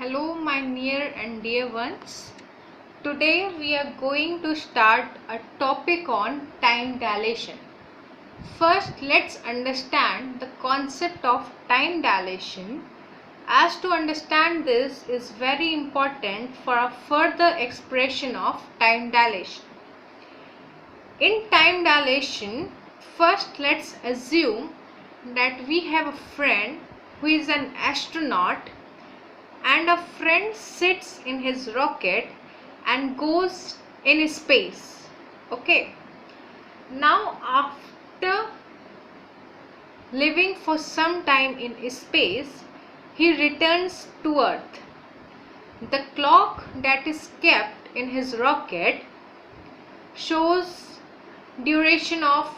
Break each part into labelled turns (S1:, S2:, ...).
S1: Hello, my near and dear ones. Today we are going to start a topic on time dilation. First, let's understand the concept of time dilation, as to understand this is very important for a further expression of time dilation. In time dilation, first let's assume that we have a friend who is an astronaut, and a friend sits in his rocket and goes in space. Okay, now after living for some time in space, he returns to earth. The clock that is kept in his rocket shows duration of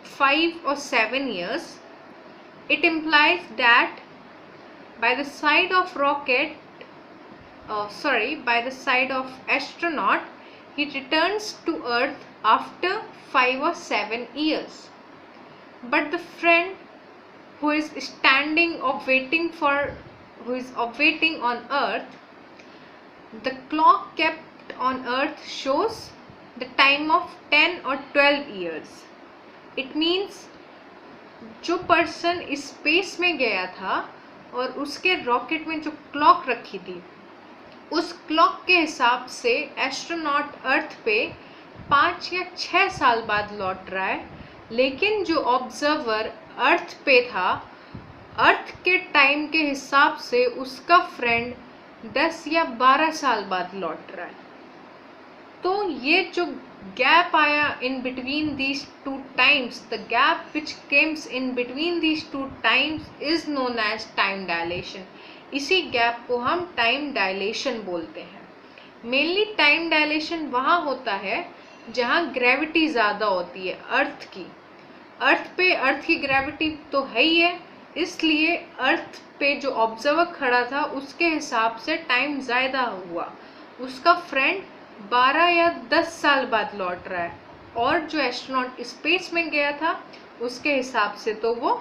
S1: 5 or 7 years. It implies that by the side of astronaut, he returns to earth after 5 or 7 years. But the friend who is waiting on earth, the clock kept on earth shows the time of 10 or 12 years. It means जो person space में गया था और उसके rocket में जो clock रखी थी, उस क्लॉक के हिसाब से एस्ट्रोनॉट अर्थ पे 5 या 6 साल बाद लौट रहा है, लेकिन जो ऑब्जर्वर अर्थ पे था, अर्थ के टाइम के हिसाब से उसका फ्रेंड 10 या 12 साल बाद लौट रहा है. तो ये जो gap आया in between these two times, the gap which comes in between these two times is known as time dilation. इसी gap को हम time dilation बोलते हैं. Mainly time dilation वहाँ होता है जहाँ gravity ज़्यादा होती है अर्थ की. अर्थ की ग्रेविटी तो है ही है, इसलिए अर्थ पे जो ऑब्जर्वर खड़ा था उसके हिसाब से टाइम ज़्यादा हुआ. उसका फ्रेंड 12 या 10 साल बाद लौट रहा है, और जो एस्ट्रोनॉट स्पेस में गया था उसके हिसाब से तो वो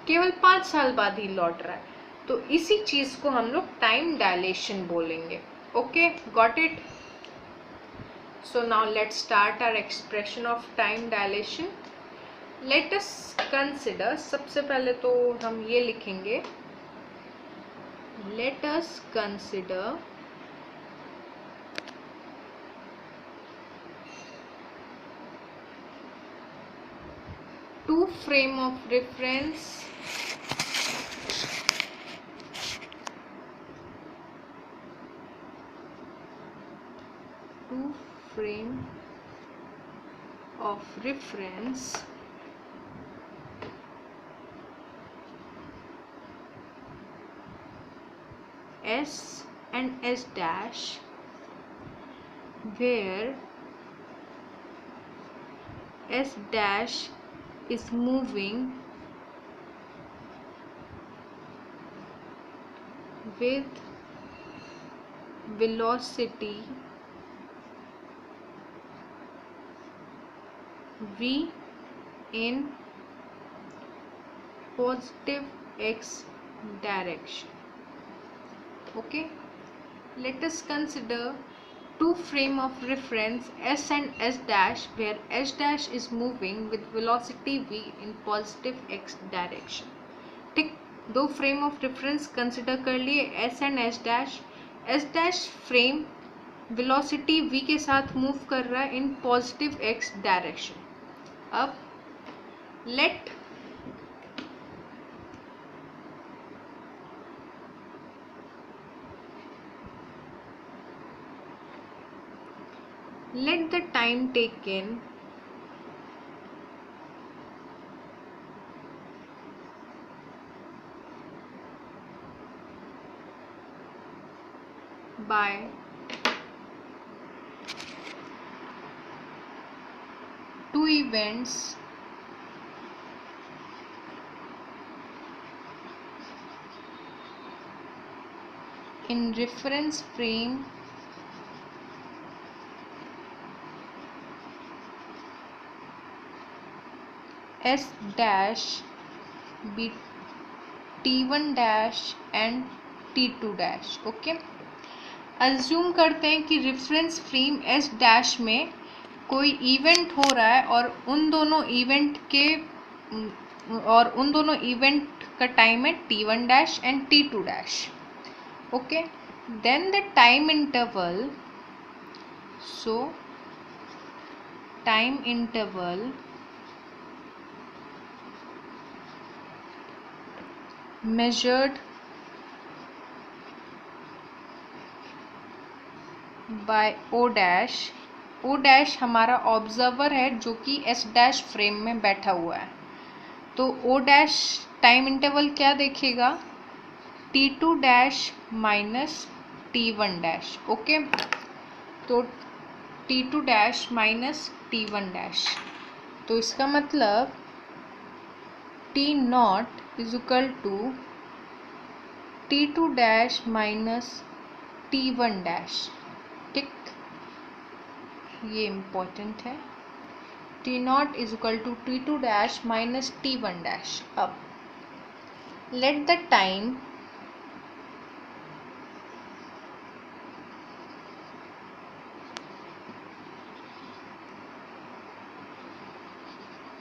S1: केवल 5 साल बाद ही लौट रहा है. तो इसी चीज़ को हम लोग टाइम डायलेशन बोलेंगे. Okay, got it? So now let's start our expression of time dilation. Let us consider, सबसे पहले तो हम ये लिखेंगे, let us consider two frame of reference S and S dash, where S dash is moving with velocity v in positive x direction. Okay, let us consider two frame of reference S and S dash, where S dash is moving with velocity v in positive x direction. ठीक, दो frame of reference consider कर लिए, S and S dash frame velocity v के साथ move कर रहा है in positive x direction. अब let the time taken by two events in reference frame S dash be T1 dash and T2 dash. Okay, assume करते हैं कि reference frame S dash में कोई इवेंट हो रहा है और उन दोनों इवेंट का टाइम है T1 dash and T2 dash. Okay, then the time interval, so time interval measured by O dash. O dash हमारा ऑब्जर्वर है जो कि S डैश फ्रेम में बैठा हुआ है, तो O डैश टाइम इंटरवल क्या देखेगा, T2 dash minus T1 dash. Okay, तो T2 dash minus T1 dash, तो इसका मतलब T not is equal to T2 dash minus T1 dash. ठीक, ये इम्पोर्टेंट है। T not is equal to T2 dash minus T1 dash. अब let the time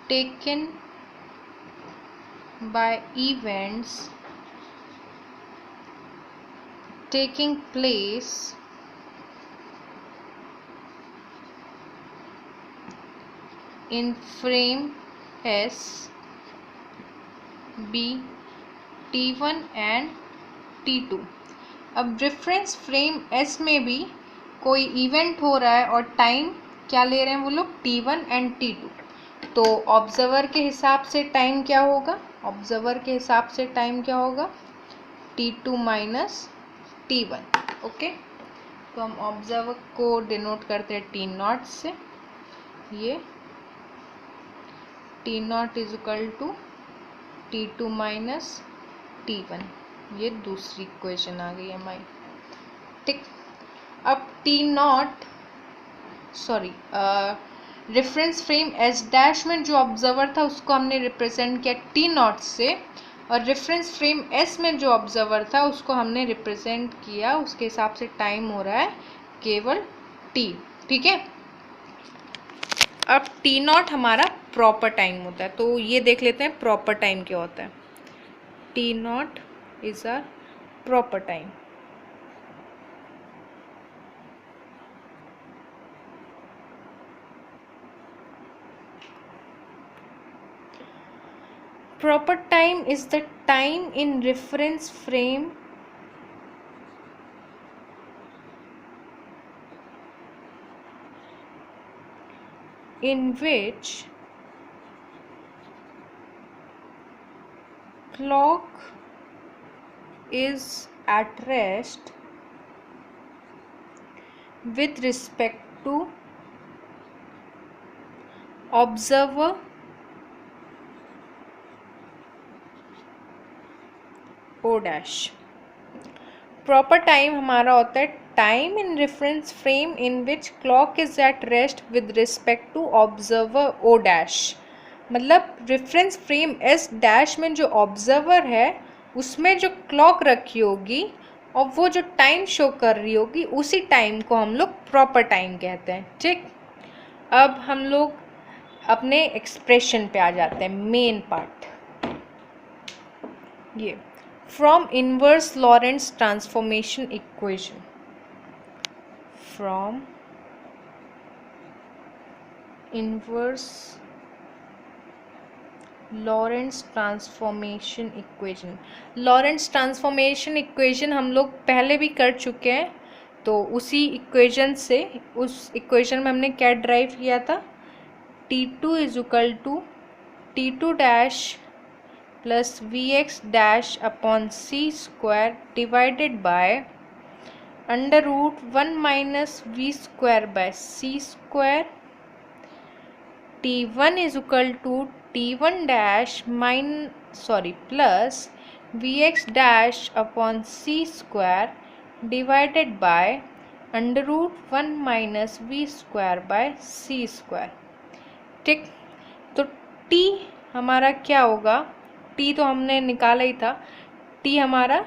S1: taken by events taking place in frame S be T1 and T2। अब reference frame S में भी कोई event हो रहा है और टाइम क्या ले रहे हैं वो लोग, T1 एंड T2। तो ऑब्जर्वर के हिसाब से टाइम क्या होगा, ऑब्जर्वर के हिसाब से टाइम क्या होगा, T2 माइनस T1। ओके, तो हम ऑब्जर्वर को डिनोट करते हैं T नॉट से, ये T not is equal to T2 minus T1, ये दूसरी इक्वेशन आ गई हमारी। ठीक, अब T not reference frame S dash में जो ऑब्जर्वर था उसको हमने रिप्रेजेंट किया T नॉट से, और रेफरेंस फ्रेम S में जो ऑब्जर्वर था उसको हमने रिप्रेजेंट किया, उसके हिसाब से टाइम हो रहा है केवल T। ठीक है, अब T नॉट हमारा प्रॉपर टाइम होता है, तो ये देख लेते हैं प्रॉपर टाइम क्या होता है। T not is our proper time. Proper time is the time in reference frame in which clock is at rest with respect to observer O dash. Proper time हमारा होता है time in reference frame in which clock is at rest with respect to observer O dash. मतलब reference frame S dash में जो observer है उसमें जो clock रखी होगी और वो जो टाइम शो कर रही होगी उसी टाइम को हम लोग प्रॉपर टाइम कहते हैं। ठीक, अब हम लोग अपने एक्सप्रेशन पे आ जाते हैं, मेन पार्ट। ये from inverse Lorentz transformation equation, from inverse Lorentz transformation equation। Lorentz transformation equation हम लोग पहले भी कर चुके हैं, तो उसी इक्वेशन से, उस इक्वेशन में हमने क्या ड्राइव किया था, T2 is equal to T2 dash plus Vx dash upon C square divided by under root 1 minus V square by C square. T1 is equal to T1 dash plus Vx dash upon C square divided by under root 1 minus V square by C square. ठीक, तो T हमारा क्या होगा, T तो हमने निकाला ही था, T हमारा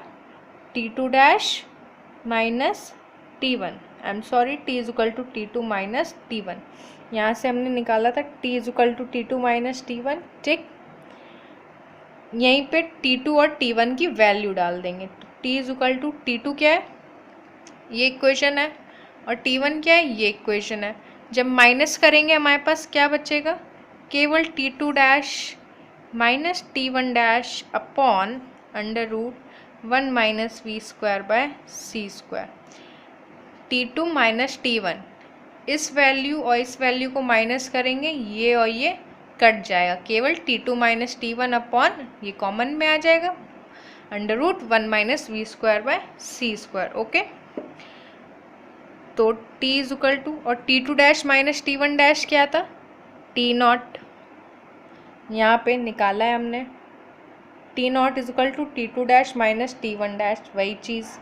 S1: T2 dash minus T1, I am sorry, T is equal to T2 minus T1। यहाँ से हमने निकाला था T is equal to T2 minus T1, ठीक। यहीं पे T2 और T1 की वैल्यू डाल देंगे। तो T is equal to T2 क्या है, ये इक्वेशन है, और T1 क्या है, ये इक्वेशन है। जब माइनस करेंगे हमारे पास क्या बचेगा, केवल T2 dash minus T1 dash upon under root 1 minus we square by C square. T2 minus T1, इस वैल्यू और इस वैल्यू को माइनस करेंगे, ये और ये कट जाएगा, केवल T2 माइनस T1 अपॉन ये कॉमन में आ जाएगा under root 1 minus we square by C square. Okay, तो T इज इक्वल टू, और T2 dash minus T1 dash क्या था, T नॉट, यहाँ पे निकाला है हमने। T not is equal to T2 dash minus T1 dash, वही चीज़,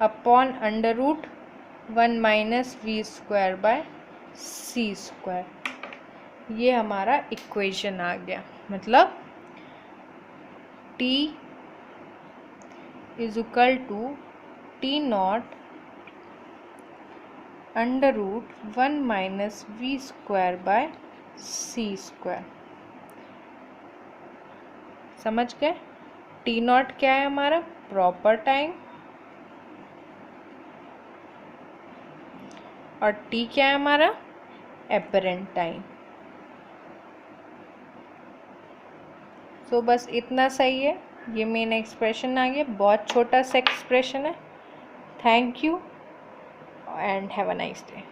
S1: upon under root 1 minus we square by C square. ये हमारा इक्वेशन आ गया। मतलब T is equal to T not under root 1 minus we square by C square. समझ गए? T not क्या है हमारा, प्रॉपर टाइम, और T क्या है हमारा, एपरेंट टाइम। तो बस इतना सही है, ये मेन एक्सप्रेशन आ गया, बहुत छोटा सा एक्सप्रेशन है। Thank you and have a nice day.